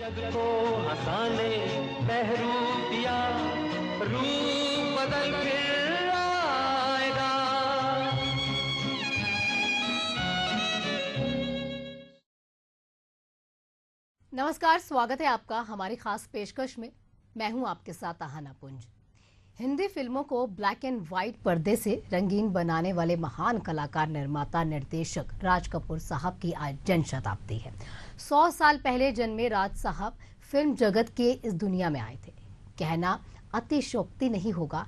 जग को हंसाने बहरूपिया रूप बदल फिर आएगा। नमस्कार, स्वागत है आपका हमारी खास पेशकश में। मैं हूं आपके साथ आहाना पुंज। हिंदी फिल्मों को ब्लैक एंड व्हाइट पर्दे से रंगीन बनाने वाले महान कलाकार, निर्माता, निर्देशक राज कपूर साहब की आज जन्म शताब्दी है। 100 साल पहले जन्मे राज साहब फिल्म जगत के इस दुनिया में आए थे। कहना अतिशयोक्ति नहीं होगा,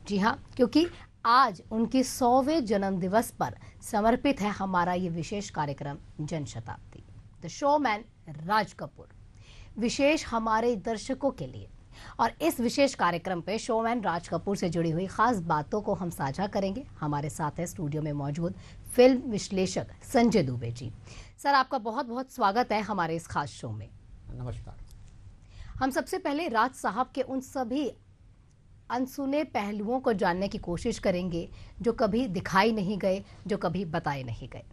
जी हाँ, क्योंकि आज उनकी 100वें जन्म दिवस पर समर्पित है हमारा ये विशेष कार्यक्रम जन्म शताब्दी। द शोमैन राज कपूर विशेष हमारे दर्शकों के लिए, और इस विशेष कार्यक्रम पे शोमैन राज कपूर से जुड़ी हुई खास बातों को हम साझा करेंगे। हमारे साथ है स्टूडियो में मौजूद फिल्म विश्लेषक संजय दुबे जी। सर, आपका बहुत बहुत स्वागत है हमारे इस खास शो में। नमस्कार। हम सबसे पहले राज साहब के उन सभी अनसुने पहलुओं को जानने की कोशिश करेंगे जो कभी दिखाई नहीं गए, जो कभी बताए नहीं गए।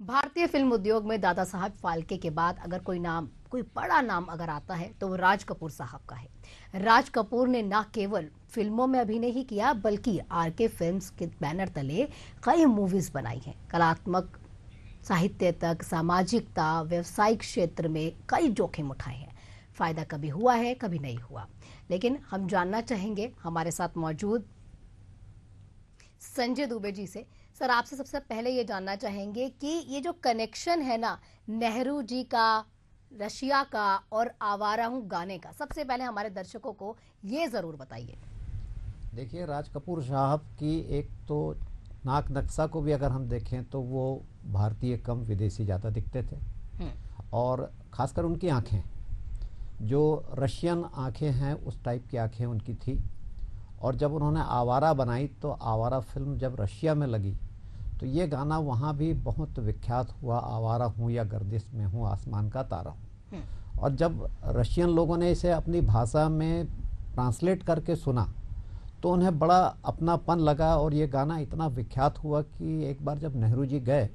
भारतीय फिल्म उद्योग में दादा साहब फाल्के के बाद अगर कोई बड़ा नाम अगर आता है तो वो राज कपूर साहब का है। राज कपूर ने न केवल फिल्मों में अभिनय ही किया, बल्कि आरके फिल्म्स के बैनर तले कई मूवीज बनाई हैं। कलात्मक साहित्य तक, सामाजिकता, व्यवसायिक क्षेत्र में कई जोखिम उठाए हैं। फायदा कभी हुआ है, कभी नहीं हुआ। लेकिन हम जानना चाहेंगे हमारे साथ मौजूद संजय दुबे जी से। सर, आपसे सबसे पहले ये जानना चाहेंगे कि ये जो कनेक्शन है ना नेहरू जी का, रशिया का और आवारा हूँ गाने का, सबसे पहले हमारे दर्शकों को ये जरूर बताइए। देखिए, राज कपूर साहब की एक तो नाक नक्शा को भी अगर हम देखें तो वो भारतीय कम विदेशी ज़्यादा दिखते थे, और ख़ासकर उनकी आंखें जो रशियन आंखें हैं उस टाइप की आंखें उनकी थी। और जब उन्होंने आवारा बनाई तो आवारा फिल्म जब रशिया में लगी तो ये गाना वहाँ भी बहुत विख्यात हुआ, आवारा हूँ या गर्दिश में हूँ आसमान का तारा हूँ। और जब रशियन लोगों ने इसे अपनी भाषा में ट्रांसलेट करके सुना तो उन्हें बड़ा अपनापन लगा, और ये गाना इतना विख्यात हुआ कि एक बार जब नेहरू जी गए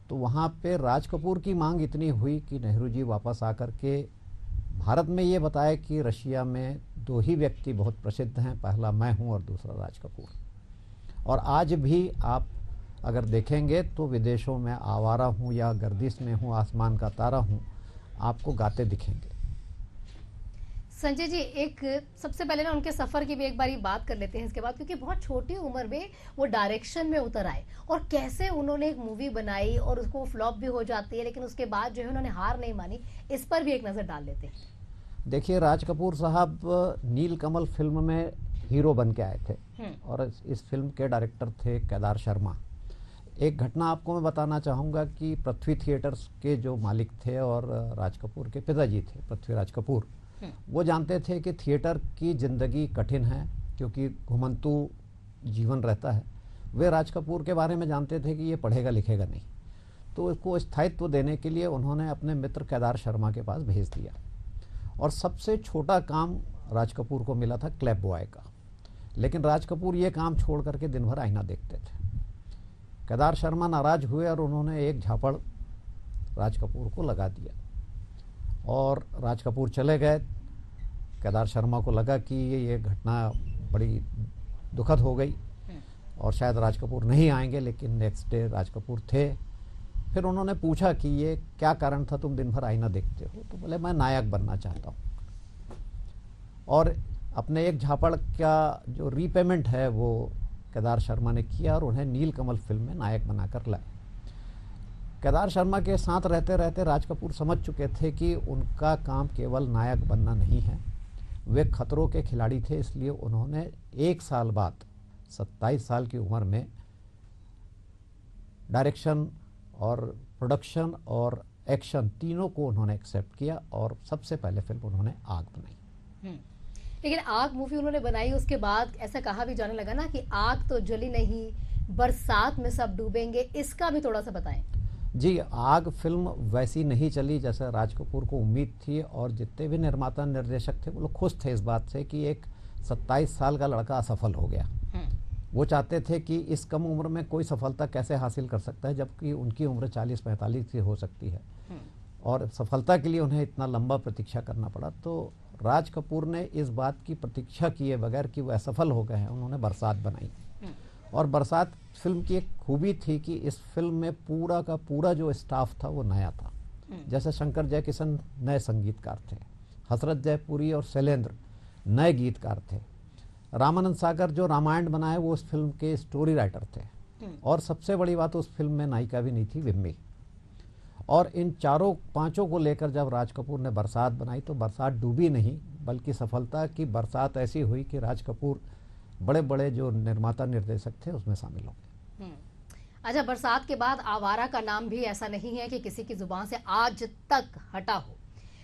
तो वहाँ पे राज कपूर की मांग इतनी हुई कि नेहरू जी वापस आकर के भारत में ये बताया कि रशिया में दो ही व्यक्ति बहुत प्रसिद्ध हैं, पहला मैं हूँ और दूसरा राज कपूर। और आज भी आप अगर देखेंगे तो विदेशों में आवारा हूँ या गर्दिश में हूँ आसमान का तारा हूँ आपको गाते दिखेंगे। संजय जी, एक सबसे पहले ना उनके सफर की भी एक बारी बात कर लेते हैं इसके बाद, क्योंकि बहुत छोटी उम्र में वो डायरेक्शन में उतर आए और कैसे उन्होंने एक मूवी बनाई और उसको फ्लॉप भी हो जाती है, लेकिन उसके बाद जो है उन्होंने हार नहीं मानी। इस पर भी एक नजर डाल लेते हैं। देखिए, राज कपूर साहब नीलकमल फिल्म में हीरो बन के आए थे, और इस फिल्म के डायरेक्टर थे केदार शर्मा। एक घटना आपको मैं बताना चाहूँगा कि पृथ्वी थिएटर्स के जो मालिक थे और राज कपूर के पिताजी थे पृथ्वीराज कपूर, वो जानते थे कि थिएटर की ज़िंदगी कठिन है क्योंकि घुमंतू जीवन रहता है। वे राज कपूर के बारे में जानते थे कि ये पढ़ेगा लिखेगा नहीं, तो इसको स्थायित्व देने के लिए उन्होंने अपने मित्र केदार शर्मा के पास भेज दिया। और सबसे छोटा काम राज कपूर को मिला था क्लैप बॉय का, लेकिन राज कपूर ये काम छोड़ करके दिन भर आईना देखते थे। केदार शर्मा नाराज हुए और उन्होंने एक झापड़ राज कपूर को लगा दिया और राज कपूर चले गए। केदार शर्मा को लगा कि ये घटना बड़ी दुखद हो गई और शायद राज कपूर नहीं आएंगे, लेकिन नेक्स्ट डे राज कपूर थे। फिर उन्होंने पूछा कि ये क्या कारण था, तुम दिन भर आईना देखते हो? तो बोले, मैं नायक बनना चाहता हूँ। और अपने एक झापड़ का जो रीपेमेंट है वो केदार शर्मा ने किया और उन्हें नीलकमल फिल्म में नायक बनाकर लाए। केदार शर्मा के साथ रहते रहते राज कपूर समझ चुके थे कि उनका काम केवल नायक बनना नहीं है, वे खतरों के खिलाड़ी थे। इसलिए उन्होंने एक साल बाद 27 साल की उम्र में डायरेक्शन और प्रोडक्शन और एक्शन तीनों को उन्होंने एक्सेप्ट किया और सबसे पहले फिल्म उन्होंने आग बनाई। लेकिन आग मूवी उन्होंने बनाई, उसके बाद ऐसा कहा भी जाने लगा ना कि आग तो जली नहीं, बरसात में सब डूबेंगे। इसका भी थोड़ा सा बताएं। जी, आग फिल्म वैसी नहीं चली जैसे राज कपूर को उम्मीद थी, और जितने भी निर्माता निर्देशक थे वो लोग खुश थे इस बात से कि एक 27 साल का लड़का असफल हो गया। वो चाहते थे कि इस कम उम्र में कोई सफलता कैसे हासिल कर सकता है, जबकि उनकी उम्र 40-45 की हो सकती है। और सफलता के लिए उन्हें इतना लंबा प्रतीक्षा करना पड़ा। तो राज कपूर ने इस बात की प्रतीक्षा किए बगैर कि वो असफल हो गए हैं, उन्होंने बरसात बनाई। और बरसात फिल्म की एक खूबी थी कि इस फिल्म में पूरा का पूरा जो स्टाफ था वो नया था। जैसे शंकर जयकिशन नए संगीतकार थे, हसरत जयपुरी और शैलेंद्र नए गीतकार थे, रामानंद सागर जो रामायण बनाए वो उस फिल्म के स्टोरी राइटर थे, और सबसे बड़ी बात उस फिल्म में नायिका भी नहीं थी, विम्मी। और इन चारों पांचों को लेकर जब राज कपूर ने बरसात बनाई तो बरसात डूबी नहीं, बल्कि सफलता की बरसात ऐसी हुई कि राज कपूर बड़े बड़े जो निर्माता निर्देशक थे उसमें शामिल हो गए। अच्छा, बरसात के बाद आवारा का नाम भी ऐसा नहीं है कि किसी की जुबान से आज तक हटा हो,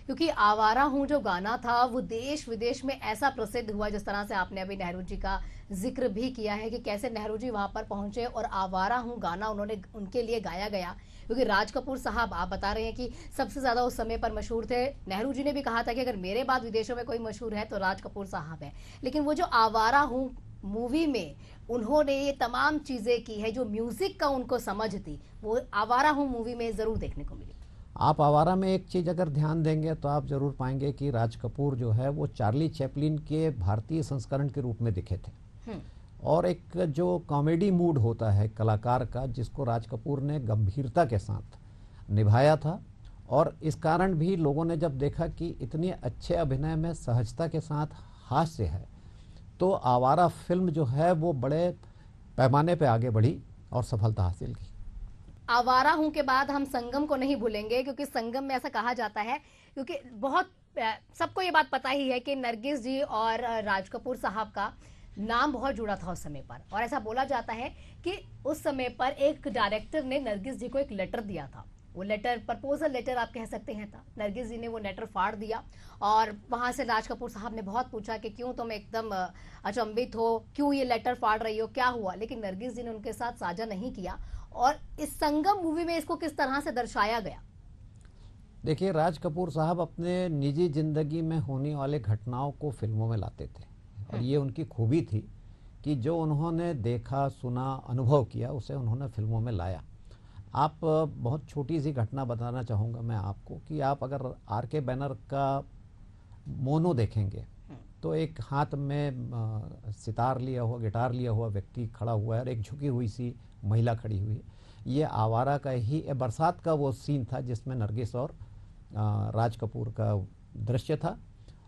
क्योंकि आवारा हूँ जो गाना था वो देश विदेश में ऐसा प्रसिद्ध हुआ। जिस तरह से आपने अभी नेहरू जी का जिक्र भी किया है कि कैसे नेहरू जी वहां पर पहुंचे और आवारा हूँ गाना उन्होंने उनके लिए गाया गया, क्योंकि राज कपूर साहब आप बता रहे हैं कि सबसे ज्यादा उस समय पर मशहूर थे। नेहरू जी ने भी कहा था कि अगर मेरे बाद विदेशों में कोई मशहूर है तो राज कपूर साहब है। लेकिन वो जो आवारा हूँ मूवी में उन्होंने ये तमाम चीजें की है, जो म्यूजिक का उनको समझ थी, वो आवारा हूँ मूवी में जरूर देखने को मिली। आप आवारा में एक चीज अगर ध्यान देंगे तो आप जरूर पाएंगे कि राज कपूर जो है वो चार्ली चैपलिन के भारतीय संस्करण के रूप में दिखे थे। और एक जो कॉमेडी मूड होता है कलाकार का, जिसको राज कपूर ने गंभीरता के साथ निभाया था। और इस कारण भी लोगों ने जब देखा कि इतने अच्छे अभिनय में सहजता के साथ हास्य है, तो आवारा फिल्म जो है वो बड़े पैमाने पे आगे बढ़ी और सफलता हासिल की। आवारा हूं के बाद हम संगम को नहीं भूलेंगे, क्योंकि संगम में ऐसा कहा जाता है, क्योंकि बहुत सबको ये बात पता ही है कि नरगिस जी और राज कपूर साहब का नाम बहुत जुड़ा था उस समय पर। और ऐसा बोला जाता है कि उस समय पर एक डायरेक्टर ने नरगिस जी को एक लेटर दिया था। वो लेटर प्रपोजल लेटर आप कह सकते हैं था। नरगिस जी ने वो लेटर फाड़ दिया और वहां से राज कपूर साहब ने बहुत पूछा कि क्यों तुम एकदम अचंभित हो, क्यों ये लेटर फाड़ रही हो, क्या हुआ। लेकिन नरगिस जी ने उनके साथ साझा नहीं किया। और इस संगम मूवी में इसको किस तरह से दर्शाया गया? देखिए, राज कपूर साहब अपने निजी जिंदगी में होने वाले घटनाओं को फिल्मों में लाते थे, और ये उनकी खूबी थी कि जो उन्होंने देखा, सुना, अनुभव किया, उसे उन्होंने फिल्मों में लाया। आप बहुत छोटी सी घटना बताना चाहूँगा मैं आपको कि आप अगर आर.के. बैनर का मोनो देखेंगे तो एक हाथ में सितार लिया हुआ, गिटार लिया हुआ व्यक्ति खड़ा हुआ है और एक झुकी हुई सी महिला खड़ी हुई है। ये आवारा का ही बरसात का वो सीन था जिसमें नरगिस और राज कपूर का दृश्य था।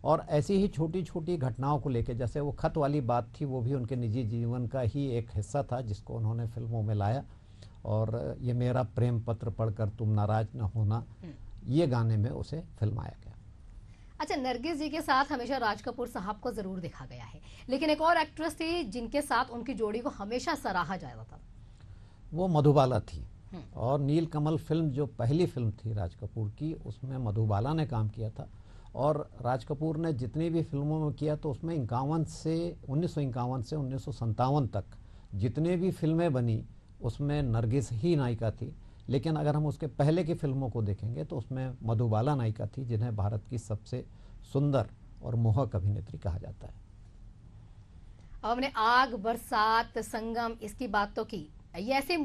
और ऐसी ही छोटी छोटी घटनाओं को लेकर, जैसे वो खत वाली बात थी, वो भी उनके निजी जीवन का ही एक हिस्सा था जिसको उन्होंने फिल्मों में लाया। और ये मेरा प्रेम पत्र पढ़कर तुम नाराज न होना, ये गाने में उसे फिल्माया गया। अच्छा, नरगिस जी के साथ हमेशा राज कपूर साहब को जरूर देखा गया है, लेकिन एक और एक्ट्रेस थी जिनके साथ उनकी जोड़ी को हमेशा सराहा जाता था, वो मधुबाला थी। और नीलकमल फिल्म जो पहली फिल्म थी राज कपूर की, उसमें मधुबाला ने काम किया था। और राज कपूर ने जितनी भी फिल्मों में किया तो उसमें 1951 से 1957 तक जितने भी फिल्में बनी उसमें नरगिस ही नायिका थी। लेकिन अगर हम उसके पहले की फिल्मों को देखेंगे तो उसमें मधुबाला नायिका थी, जिन्हें भारत की सबसे सुंदर और मोहक अभिनेत्री कहा जाता है। अब हमने आग, बरसात, संगम इसकी बात तो की। ये ऐसे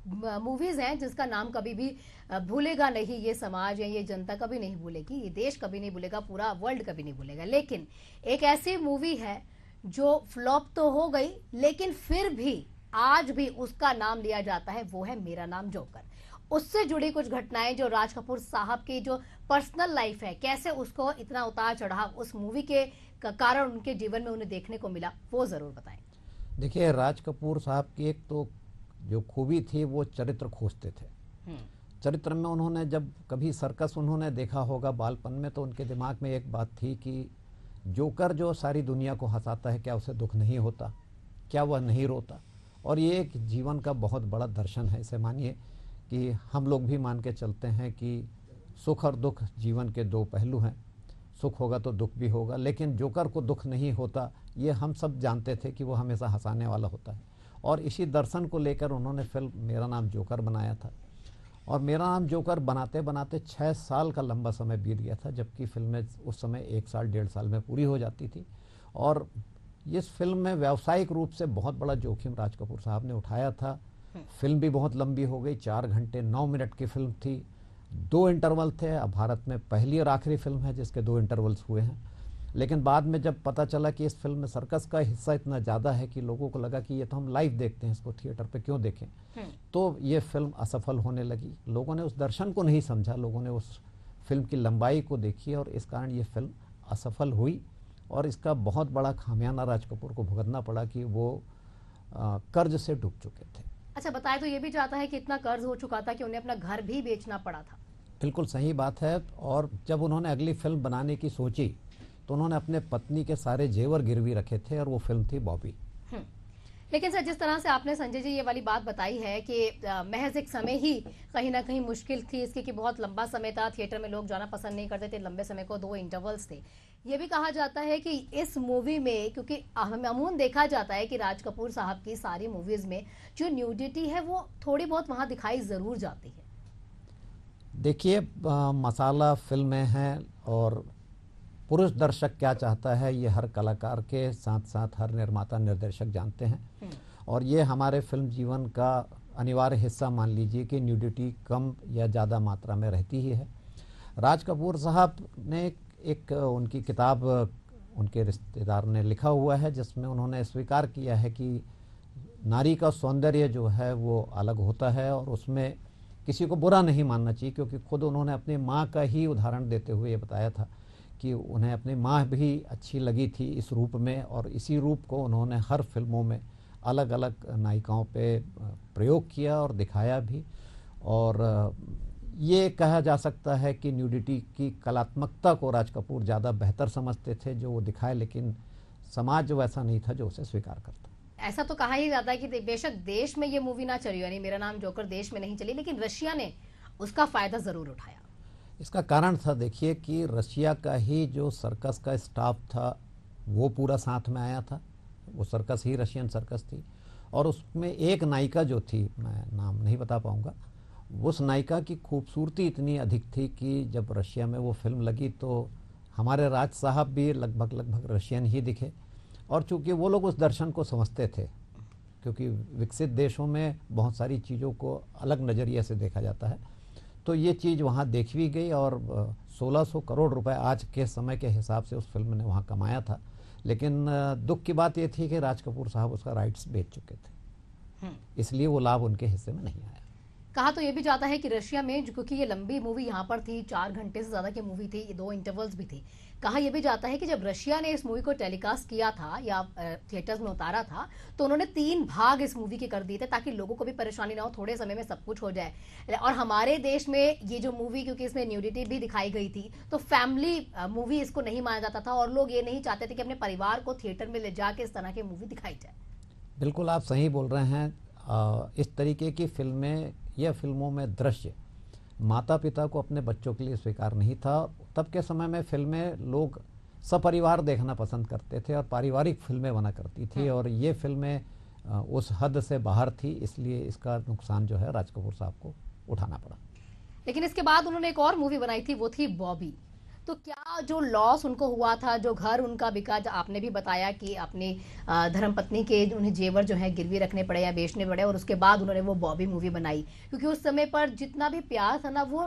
मूवीज हैं जिसका नाम कभी भी भूलेगा नहीं ये समाज, या ये जनता कभी नहीं भूलेगी, ये देश कभी नहीं भूलेगा, पूरा वर्ल्ड कभी नहीं भूलेगा। लेकिन एक ऐसी मूवी है जो फ्लॉप तो हो गई, लेकिन फिर भी आज भी उसका नाम लिया जाता है, वो है मेरा नाम जोकर। उससे जुड़ी कुछ घटनाएं जो राज कपूर साहब की जो पर्सनल लाइफ है, कैसे उसको इतना उतार चढ़ाव उस मूवी के कारण उनके जीवन में उन्हें देखने को मिला, वो जरूर बताएं। देखिए, राज कपूर साहब की एक तो जो खूबी थी वो चरित्र खोजते थे। चरित्र में उन्होंने जब कभी सर्कस उन्होंने देखा होगा बालपन में, तो उनके दिमाग में एक बात थी कि जोकर जो सारी दुनिया को हंसाता है, क्या उसे दुख नहीं होता, क्या वह नहीं रोता। और ये एक जीवन का बहुत बड़ा दर्शन है। इसे मानिए कि हम लोग भी मान के चलते हैं कि सुख और दुख जीवन के दो पहलू हैं, सुख होगा तो दुख भी होगा। लेकिन जोकर को दुख नहीं होता, ये हम सब जानते थे कि वो हमेशा हंसाने वाला होता है। और इसी दर्शन को लेकर उन्होंने फिल्म मेरा नाम जोकर बनाया था। और मेरा नाम जोकर बनाते बनाते 6 साल का लंबा समय बीत गया था, जबकि फिल्में उस समय 1 साल 1.5 साल में पूरी हो जाती थी। और इस फिल्म में व्यावसायिक रूप से बहुत बड़ा जोखिम राज कपूर साहब ने उठाया था। फिल्म भी बहुत लंबी हो गई, 4 घंटे 9 मिनट की फिल्म थी। 2 इंटरवल थे। अब भारत में पहली और आखिरी फिल्म है जिसके 2 इंटरवल्स हुए हैं। लेकिन बाद में जब पता चला कि इस फिल्म में सर्कस का हिस्सा इतना ज़्यादा है कि लोगों को लगा कि ये तो हम लाइव देखते हैं, इसको थिएटर पे क्यों देखें, तो ये फिल्म असफल होने लगी। लोगों ने उस दर्शन को नहीं समझा, लोगों ने उस फिल्म की लंबाई को देखी और इस कारण ये फिल्म असफल हुई। और इसका बहुत बड़ा खामियाना राज कपूर को भुगतना पड़ा कि वो कर्ज से डूब चुके थे। अच्छा, बताया तो ये भी जाता है कि इतना कर्ज हो चुका था कि उन्हें अपना घर भी बेचना पड़ा था। बिल्कुल सही बात है। और जब उन्होंने अगली फिल्म बनाने की सोची तो उन्होंने अपने पत्नी के सारे जेवर गिरवी रखे थे और वो फिल्म थी बॉबी। लेकिन सर, जिस तरह से आपने संजय जी ये वाली बात बताई है कि महज एक समय ही कहीं ना कहीं मुश्किल थी इसकी, कि बहुत लंबा समय था, थिएटर में लोग जाना पसंद नहीं करते थे, लंबे समय को 2 इंटरवल्स थे। ये भी कहा जाता है कि इस मूवी में, क्योंकि अमूमन देखा जाता है कि राज कपूर साहब की सारी मूवीज में जो न्यूडिटी है वो थोड़ी बहुत वहां दिखाई जरूर जाती है। देखिए, मसाला फिल्में हैं और पुरुष दर्शक क्या चाहता है ये हर कलाकार के साथ साथ हर निर्माता निर्देशक जानते हैं। और ये हमारे फिल्म जीवन का अनिवार्य हिस्सा मान लीजिए कि न्यूडिटी कम या ज़्यादा मात्रा में रहती ही है। राज कपूर साहब ने एक उनकी किताब उनके रिश्तेदार ने लिखा हुआ है जिसमें उन्होंने स्वीकार किया है कि नारी का सौंदर्य जो है वो अलग होता है और उसमें किसी को बुरा नहीं मानना चाहिए, क्योंकि खुद उन्होंने अपनी माँ का ही उदाहरण देते हुए ये बताया था कि उन्हें अपनी माँ भी अच्छी लगी थी इस रूप में, और इसी रूप को उन्होंने हर फिल्मों में अलग अलग नायिकाओं पे प्रयोग किया और दिखाया भी। और ये कहा जा सकता है कि न्यूडिटी की कलात्मकता को राज कपूर ज़्यादा बेहतर समझते थे जो वो दिखाए, लेकिन समाज वैसा नहीं था जो उसे स्वीकार करता। ऐसा तो कहा ही जाता है कि बेशक देश में ये मूवी ना चली, यानी मेरा नाम जोकर देश में नहीं चली, लेकिन रशिया ने उसका फायदा जरूर उठाया। इसका कारण था, देखिए, कि रशिया का ही जो सर्कस का स्टाफ था वो पूरा साथ में आया था। वो सर्कस ही रशियन सर्कस थी और उसमें एक नायिका जो थी, मैं नाम नहीं बता पाऊंगा, उस नायिका की खूबसूरती इतनी अधिक थी कि जब रशिया में वो फिल्म लगी तो हमारे राज साहब भी लगभग रशियन ही दिखे। और चूँकि वो लोग उस दर्शन को समझते थे, क्योंकि विकसित देशों में बहुत सारी चीज़ों को अलग नज़रिए से देखा जाता है, तो ये चीज़ वहाँ देखी भी गई और 1600 करोड़ रुपए आज के समय के हिसाब से उस फिल्म ने वहाँ कमाया था। लेकिन दुख की बात ये थी कि राज कपूर साहब उसका राइट्स बेच चुके थे, इसलिए वो लाभ उनके हिस्से में नहीं आया। कहा तो ये भी जाता है कि रशिया में, क्योंकि ये लंबी मूवी यहाँ पर थी, 4 घंटे से ज्यादा की मूवी थी, 2 इंटरवल्स भी थी, कहा यह भी जाता है कि जब रशिया ने इस मूवी को टेलीकास्ट किया था या थिएटर्स में उतारा था तो उन्होंने 3 भाग इस मूवी के कर दिए थे ताकि लोगों को भी परेशानी ना हो, थोड़े समय में सब कुछ हो जाए। और हमारे देश में ये जो मूवी, क्योंकि इसमें न्यूडिटी भी दिखाई गई थी, तो फैमिली मूवी इसको नहीं माना जाता था और लोग ये नहीं चाहते थे कि अपने परिवार को थिएटर में ले जाके इस तरह की मूवी दिखाई जाए। बिल्कुल आप सही बोल रहे हैं। इस तरीके की फिल्में या फिल्मों में दृश्य माता पिता को अपने बच्चों के लिए स्वीकार नहीं था। तब के समय में फिल्में लोग सपरिवार देखना पसंद करते थे और पारिवारिक फिल्में बना करती थी, और ये फिल्में उस हद से बाहर थी, इसलिए इसका नुकसान जो है राज कपूर साहब को उठाना पड़ा। लेकिन इसके बाद उन्होंने एक और मूवी बनाई थी, वो थी बॉबी। तो क्या जो लॉस उनको हुआ था, जो घर उनका बिका, आपने भी बताया कि अपनी धर्मपत्नी के उन्हें जेवर जो है गिरवी रखने पड़े या बेचने पड़े, और उसके बाद उन्होंने वो बॉबी मूवी बनाई, क्योंकि उस समय पर जितना भी प्यार था ना वो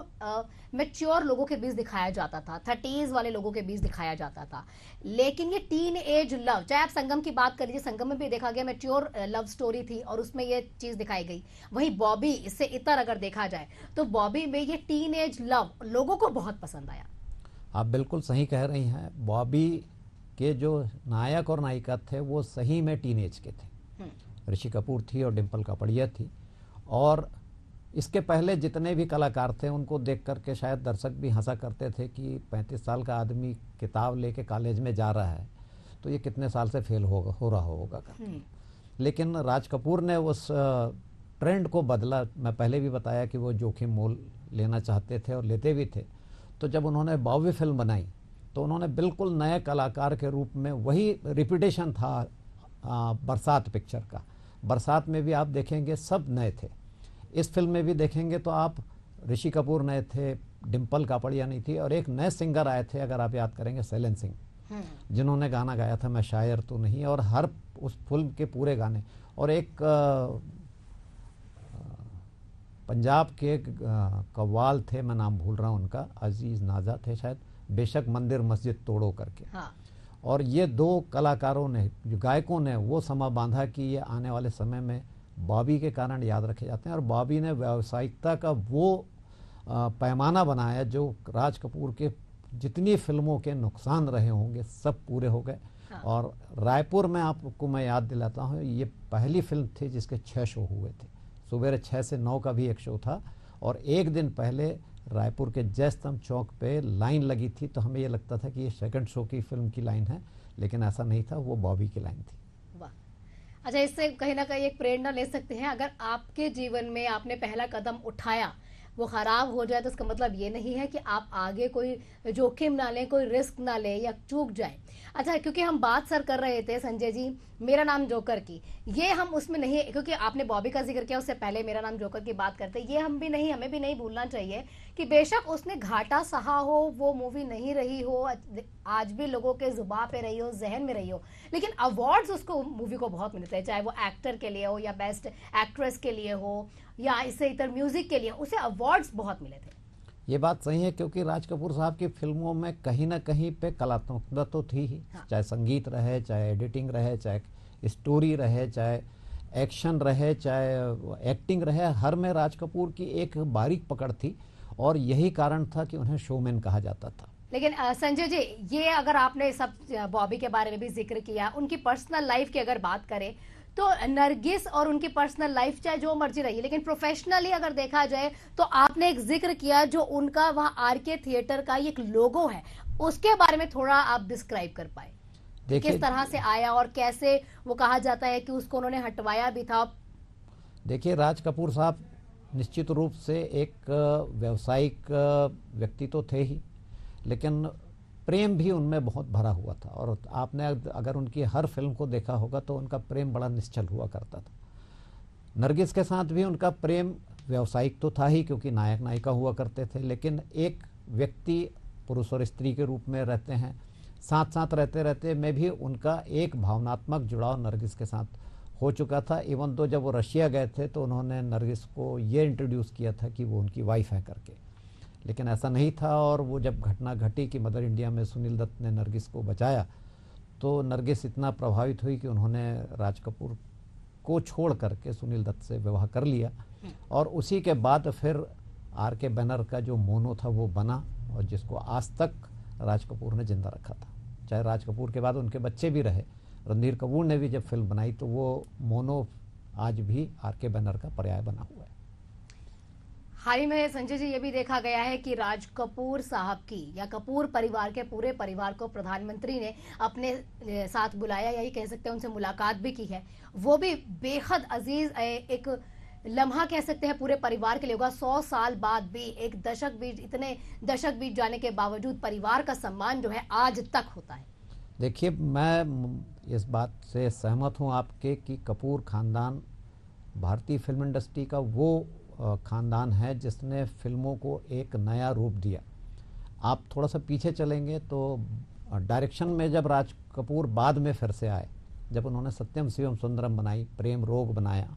मैच्योर लोगों के बीच दिखाया जाता था, 30s वाले लोगों के बीच दिखाया जाता था। लेकिन ये टीन एज लव, चाहे आप संगम की बात कर लीजिए, संगम में भी देखा गया मैच्योर लव स्टोरी थी और उसमें ये चीज दिखाई गई। वहीं बॉबी, इससे इतर अगर देखा जाए तो बॉबी में ये टीन एज लव लोगों को बहुत पसंद आया। आप बिल्कुल सही कह रही हैं। बॉबी के जो नायक और नायिका थे वो सही में टीनेज के थे। ऋषि कपूर थी और डिम्पल कापड़िया थी, और इसके पहले जितने भी कलाकार थे उनको देख करके शायद दर्शक भी हंसा करते थे कि 35 साल का आदमी किताब लेके कॉलेज में जा रहा है तो ये कितने साल से फेल हो रहा होगा करके। लेकिन राज कपूर ने उस ट्रेंड को बदला। मैं पहले भी बताया कि वो जोखिम मोल लेना चाहते थे और लेते भी थे। तो जब उन्होंने बॉबी फिल्म बनाई तो उन्होंने बिल्कुल नए कलाकार के रूप में, वही रिपीटेशन था बरसात पिक्चर का। बरसात में भी आप देखेंगे सब नए थे, इस फिल्म में भी देखेंगे तो आप, ऋषि कपूर नए थे, डिम्पल कापड़िया नहीं थी, और एक नए सिंगर आए थे, अगर आप याद करेंगे, शैलेंद्र सिंह, जिन्होंने गाना गाया था मैं शायर तो नहीं, और हर उस फिल्म के पूरे गाने। और एक पंजाब के कव्वाल थे, मैं नाम भूल रहा हूँ उनका, अजीज नाजा थे शायद, बेशक मंदिर मस्जिद तोड़ो करके। हाँ। और ये दो कलाकारों ने, जो गायकों ने, वो समा बांधा कि ये आने वाले समय में बॉबी के कारण याद रखे जाते हैं। और बॉबी ने व्यावसायिकता का वो पैमाना बनाया जो राज कपूर के जितनी फिल्मों के नुकसान रहे होंगे सब पूरे हो गए। हाँ। और रायपुर में आपको मैं याद दिलाता हूँ, ये पहली फिल्म थी जिसके 6 शो हुए थे। सुबह 6 से 9 का भी एक शो था, और एक दिन पहले रायपुर के जयस्तंभ चौक पे लाइन लगी थी, तो हमें ये लगता था कि ये सेकंड शो की फिल्म की लाइन है, लेकिन ऐसा नहीं था, वो बॉबी की लाइन थी। वाह। अच्छा, इससे कहीं ना कहीं एक प्रेरणा ले सकते हैं, अगर आपके जीवन में आपने पहला कदम उठाया, वो खराब हो जाए, तो इसका मतलब ये नहीं है कि आप आगे कोई जोखिम ना लें, कोई रिस्क ना लें या चूक जाए। अच्छा, क्योंकि हम बात सर कर रहे थे संजय जी मेरा नाम जोकर की, ये हम उसमें नहीं, क्योंकि आपने बॉबी का जिक्र किया, उससे पहले मेरा नाम जोकर की बात करते, ये हम भी नहीं, हमें भी नहीं भूलना चाहिए कि बेशक उसने घाटा सहा हो, वो मूवी नहीं रही हो, आज भी लोगों के जुबान पे रही हो, जहन में रही हो, लेकिन अवार्ड्स उसको, मूवी को बहुत मिलते हैं, चाहे वो एक्टर के लिए हो या बेस्ट एक्ट्रेस के लिए हो या इससे इतर म्यूजिक के लिए, उसे अवार्ड्स बहुत मिले थे। ये बात सही है, क्योंकि राज कपूर साहब की फिल्मों में कहीं ना कहीं पे कलात्मकता तो थी ही। हाँ। चाहे संगीत रहे, चाहे एडिटिंग रहे, चाहे स्टोरी रहे, चाहे एक्शन रहे, चाहे एक्टिंग रहे, हर में राज कपूर की एक बारीक पकड़ थी, और यही कारण था कि उन्हें शोमैन कहा जाता था। लेकिन संजय जी, ये अगर आपने सब बॉबी के बारे में भी जिक्र किया, उनकी पर्सनल लाइफ की अगर बात करें तो नरगिस और उनकी पर्सनल लाइफ चाहे जो मर्जी रही, लेकिन प्रोफेशनली अगर देखा जाए तो आपने एक जिक्र किया जो उनका वहाँ आरके थिएटर का एक लोगो है, उसके बारे में थोड़ा आप डिस्क्राइब कर पाए, किस तरह से आया और कैसे वो कहा जाता है कि उसको उन्होंने हटवाया भी था। देखिए, राज कपूर साहब निश्चित रूप से एक व्यावसायिक व्यक्ति तो थे ही, लेकिन प्रेम भी उनमें बहुत भरा हुआ था। और आपने अगर उनकी हर फिल्म को देखा होगा तो उनका प्रेम बड़ा निश्चल हुआ करता था। नरगिस के साथ भी उनका प्रेम व्यावसायिक तो था ही, क्योंकि नायक नायिका हुआ करते थे, लेकिन एक व्यक्ति पुरुष और स्त्री के रूप में रहते हैं, साथ साथ रहते रहते में भी उनका एक भावनात्मक जुड़ाव नरगिस के साथ हो चुका था। इवन तो जब वो रशिया गए थे तो उन्होंने नरगिस को ये इंट्रोड्यूस किया था कि वो उनकी वाइफ है करके, लेकिन ऐसा नहीं था। और वो जब घटना घटी कि मदर इंडिया में सुनील दत्त ने नरगिस को बचाया, तो नरगिस इतना प्रभावित हुई कि उन्होंने राज कपूर को छोड़ करके सुनील दत्त से विवाह कर लिया। और उसी के बाद फिर आरके बैनर का जो मोनो था वो बना, और जिसको आज तक राज कपूर ने जिंदा रखा था। चाहे राज कपूर के बाद उनके बच्चे भी रहे, रणधीर कपूर ने भी जब फिल्म बनाई तो वो मोनो आज भी आरके बैनर का पर्याय बना हुआ है। हाल ही में संजय जी ये भी देखा गया है कि राज कपूर साहब की या कपूर परिवार के पूरे परिवार को प्रधानमंत्री ने अपने साथ बुलाया, यही कह सकते हैं उनसे मुलाकात भी की है, वो भी बेहद अजीज एक लम्हा कह सकते हैं पूरे परिवार के लिए होगा। 100 साल बाद भी, एक दशक बीत, इतने दशक बीत जाने के बावजूद परिवार का सम्मान जो है आज तक होता है। देखिए, मैं इस बात से सहमत हूँ आपके कि कपूर खानदान भारतीय फिल्म इंडस्ट्री का वो खानदान है जिसने फिल्मों को एक नया रूप दिया। आप थोड़ा सा पीछे चलेंगे तो डायरेक्शन में जब राज कपूर बाद में फिर से आए, जब उन्होंने सत्यम शिवम सुंदरम बनाई, प्रेम रोग बनाया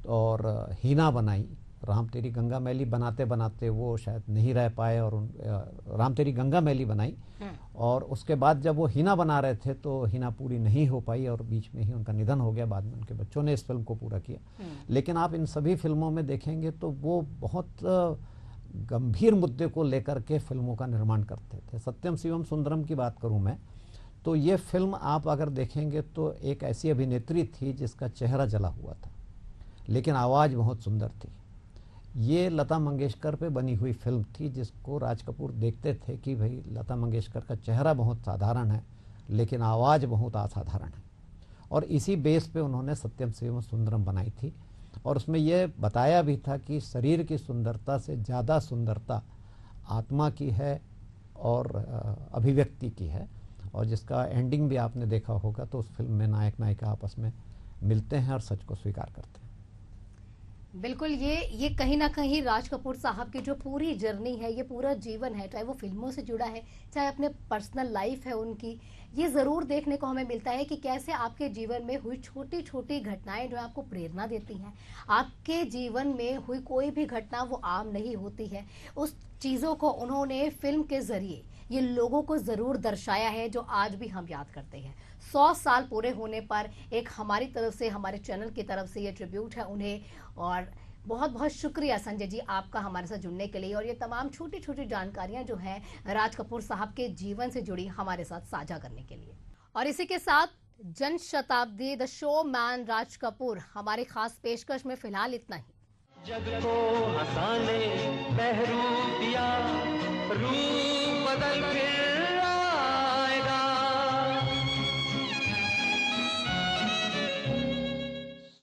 और हीना बनाई, राम तेरी गंगा मैली बनाते बनाते वो शायद नहीं रह पाए और राम तेरी गंगा मैली बनाई, और उसके बाद जब वो हीना बना रहे थे तो हीना पूरी नहीं हो पाई और बीच में ही उनका निधन हो गया। बाद में उनके बच्चों ने इस फिल्म को पूरा किया। लेकिन आप इन सभी फिल्मों में देखेंगे तो वो बहुत गंभीर मुद्दे को लेकर के फिल्मों का निर्माण करते थे। सत्यम शिवम सुंदरम की बात करूं मैं तो ये फिल्म आप अगर देखेंगे तो एक ऐसी अभिनेत्री थी जिसका चेहरा जला हुआ था, लेकिन आवाज़ बहुत सुंदर थी। ये लता मंगेशकर पे बनी हुई फिल्म थी, जिसको राज कपूर देखते थे कि भाई लता मंगेशकर का चेहरा बहुत साधारण है लेकिन आवाज़ बहुत असाधारण है, और इसी बेस पे उन्होंने सत्यम शिवम सुंदरम बनाई थी। और उसमें यह बताया भी था कि शरीर की सुंदरता से ज़्यादा सुंदरता आत्मा की है और अभिव्यक्ति की है, और जिसका एंडिंग भी आपने देखा होगा। तो उस फिल्म में नायक नायिका आपस में मिलते हैं और सच को स्वीकार करते हैं। बिल्कुल, ये कहीं ना कहीं राज कपूर साहब की जो पूरी जर्नी है, ये पूरा जीवन है, चाहे वो फिल्मों से जुड़ा है, चाहे अपने पर्सनल लाइफ है उनकी, ये ज़रूर देखने को हमें मिलता है कि कैसे आपके जीवन में हुई छोटी छोटी घटनाएं जो है आपको प्रेरणा देती हैं। आपके जीवन में हुई कोई भी घटना वो आम नहीं होती है, उस चीज़ों को उन्होंने फिल्म के ज़रिए ये लोगों को ज़रूर दर्शाया है, जो आज भी हम याद करते हैं। 100 साल पूरे होने पर एक हमारी तरफ से, हमारे चैनल की तरफ से ये ट्रिब्यूट है उन्हें। और बहुत बहुत शुक्रिया संजय जी आपका हमारे साथ जुड़ने के लिए, और ये तमाम छोटी छोटी जानकारियां जो हैं राज कपूर साहब के जीवन से जुड़ी हमारे साथ साझा करने के लिए। और इसी के साथ Jan Shatabdi the show man Raj Kapoor हमारी खास पेशकश में फिलहाल इतना ही। जग को हंसाने बहरूपिया